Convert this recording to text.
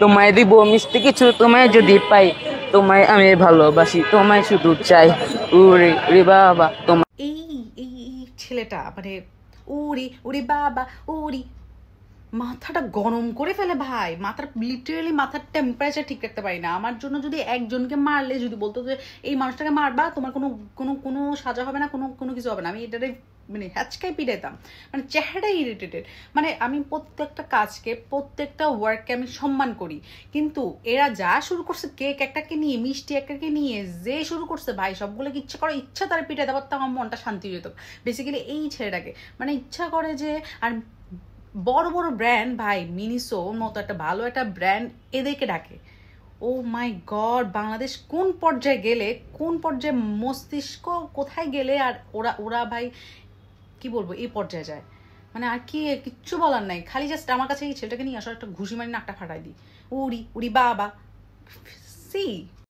তোমায় দিব মিষ্টি কিছু, তোমায় যদি পাই, তোমায় আমি ভালোবাসি, তোমায় শুধু চাই। উরে উরে বাবা তোমার এই এই এই ছেলেটা মানে উড়ি উড়ি বাবা উড়ি মাথাটা গরম করে ফেলে ভাই। মাথার লিটারেলি মাথার টেম্পারেচার ঠিক রাখতে পারি না। আমার জন্য যদি একজনকে মারলে যদি বলতো যে এই মানুষটাকে মারবা, তোমার কোনো কোনো কোনো সাজা হবে না, কোনো কোনো কিছু হবে না, আমি এটারে মানে হ্যাচকাই পিটাইতাম। মানে চেহারাটাই ইরিটেটেড। মানে আমি প্রত্যেকটা কাজকে প্রত্যেকটা ওয়ার্ককে আমি সম্মান করি, কিন্তু এরা যা শুরু করছে কেক একটাকে নিয়ে মিষ্টি একটাকে নিয়ে যে শুরু করছে ভাই, সবগুলোকে ইচ্ছা করে ইচ্ছা তারা পিটাইতে পারতাম, আমার মনটা শান্তি হয়ে যেত। বেসিক্যালি এই ছেলেটাকে মানে ইচ্ছা করে যে, আর বড় বড় ব্র্যান্ড ভাই, মিনিসোর মতো একটা ভালো একটা ব্র্যান্ড এদেরকে ডাকে। ও মাই গড, বাংলাদেশ কোন পর্যায়ে গেলে, কোন পর্যায়ে মস্তিষ্ক কোথায় গেলে আর ওরা ওরা ভাই কি বলবো এই পর্যায়ে যায়। মানে আর কি কিচ্ছু বলার নাই, খালি জাস্ট আমার কাছে এই ছেলেটাকে নিয়ে আসার একটা ঘুষি মারি নাকটা ফাটাই দিই। উড়ি উড়ি বাবা সি